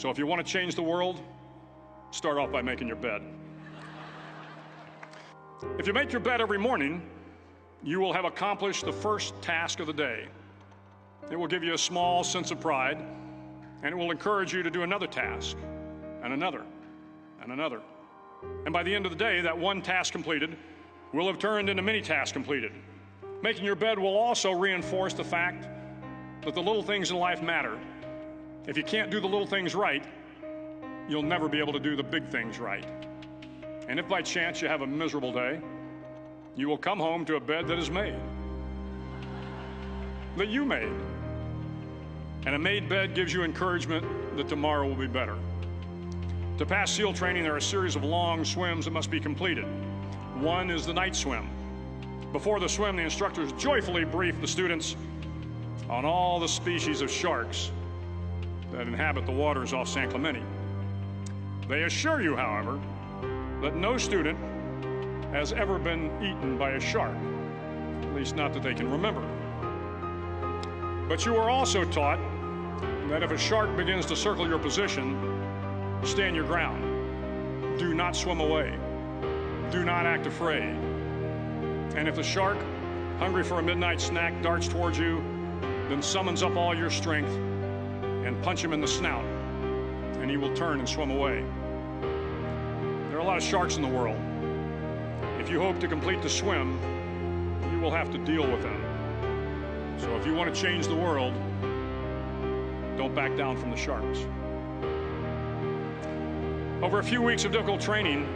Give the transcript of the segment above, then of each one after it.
So if you want to change the world, start off by making your bed. If you make your bed every morning, you will have accomplished the first task of the day. It will give you a small sense of pride, and it will encourage you to do another task, and another, and another. And by the end of the day, that one task completed will have turned into many tasks completed. Making your bed will also reinforce the fact that the little things in life matter. If you can't do the little things right, you'll never be able to do the big things right. And if by chance you have a miserable day, you will come home to a bed that is made, that you made. And a made bed gives you encouragement that tomorrow will be better. To pass SEAL training, there are a series of long swims that must be completed. One is the night swim. Before the swim, the instructors joyfully brief the students on all the species of sharks that inhabit the waters off San Clemente. They assure you, however, that no student has ever been eaten by a shark, at least not that they can remember. But you are also taught that if a shark begins to circle your position, stand your ground. Do not swim away. Do not act afraid. And if the shark, hungry for a midnight snack, darts towards you, then summons up all your strength and punch him in the snout, and he will turn and swim away. There are a lot of sharks in the world. If you hope to complete the swim, you will have to deal with them. So if you want to change the world, don't back down from the sharks. Over a few weeks of difficult training,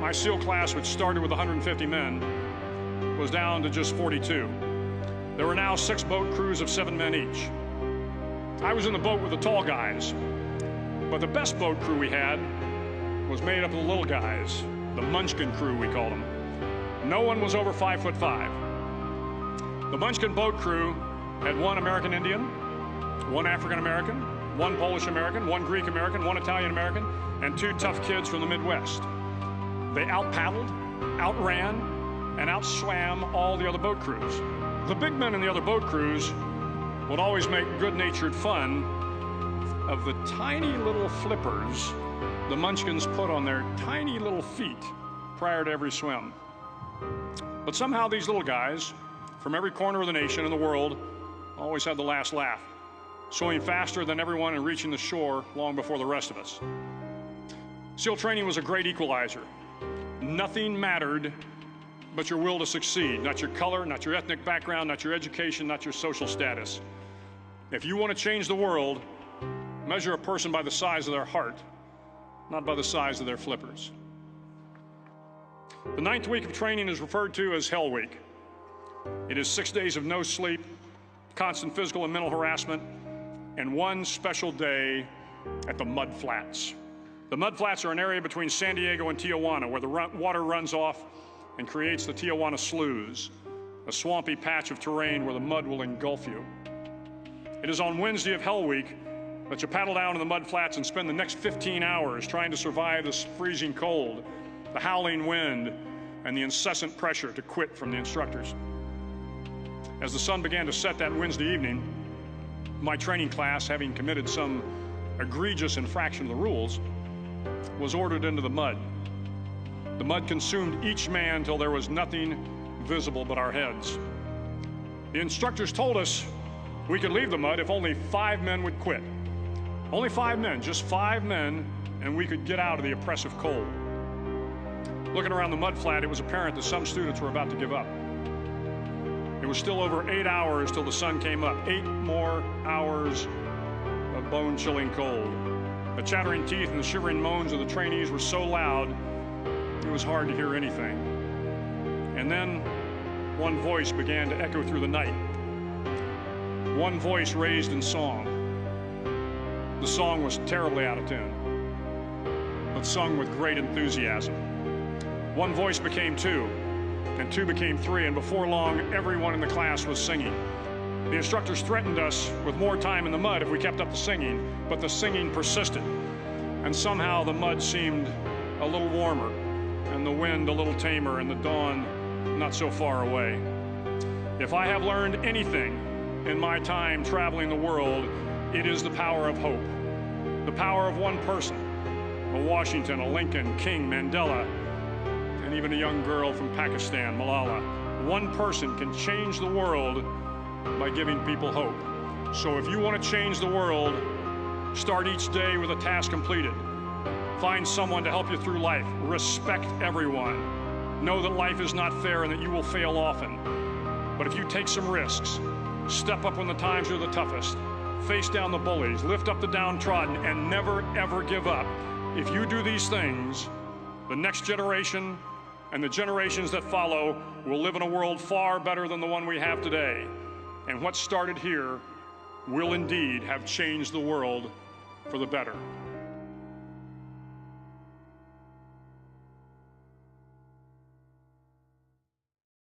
my SEAL class, which started with 150 men, was down to just 42. There were now 6 boat crews of 7 men each. I was in the boat with the tall guys, but the best boat crew we had was made up of the little guys, the Munchkin crew, we called them. No one was over 5'5". The Munchkin boat crew had 1 American Indian, 1 African American, 1 Polish American, 1 Greek American, 1 Italian American, and 2 tough kids from the Midwest. They out-paddled, outran, and outswam all the other boat crews. The big men in the other boat crews would always make good-natured fun of the tiny little flippers the Munchkins put on their tiny little feet prior to every swim. But somehow these little guys from every corner of the nation and the world always had the last laugh, swimming faster than everyone and reaching the shore long before the rest of us. SEAL training was a great equalizer. Nothing mattered but your will to succeed, not your color, not your ethnic background, not your education, not your social status. If you want to change the world, measure a person by the size of their heart, not by the size of their flippers. The 9th week of training is referred to as Hell Week. It is 6 days of no sleep, constant physical and mental harassment, and 1 special day at the Mud Flats. The Mud Flats are an area between San Diego and Tijuana where the water runs off and creates the Tijuana Sloughs, a swampy patch of terrain where the mud will engulf you. It is on Wednesday of Hell Week that you paddle down in the mud flats and spend the next 15 hours trying to survive this freezing cold, the howling wind, and the incessant pressure to quit from the instructors. As the sun began to set that Wednesday evening, my training class, having committed some egregious infraction of the rules, was ordered into the mud. The mud consumed each man till there was nothing visible but our heads. The instructors told us we could leave the mud if only 5 men would quit. Only 5 men, just 5 men, and we could get out of the oppressive cold. Looking around the mud flat, it was apparent that some students were about to give up. It was still over 8 hours till the sun came up. 8 more hours of bone-chilling cold. The chattering teeth and the shivering moans of the trainees were so loud, it was hard to hear anything. And then one voice began to echo through the night. One voice raised in song. The song was terribly out of tune, but sung with great enthusiasm. One voice became 2, and 2 became 3, and before long, everyone in the class was singing. The instructors threatened us with more time in the mud if we kept up the singing, but the singing persisted, and somehow the mud seemed a little warmer, and the wind a little tamer, and the dawn not so far away. If I have learned anything in my time traveling the world, it is the power of hope. The power of one person, a Washington, a Lincoln, King, Mandela, and even a young girl from Pakistan, Malala. One person can change the world by giving people hope. So if you want to change the world, start each day with a task completed. Find someone to help you through life. Respect everyone. Know that life is not fair and that you will fail often. But if you take some risks, step up when the times are the toughest, face down the bullies, lift up the downtrodden, and never, ever give up. If you do these things, the next generation and the generations that follow will live in a world far better than the one we have today. And what started here will indeed have changed the world for the better.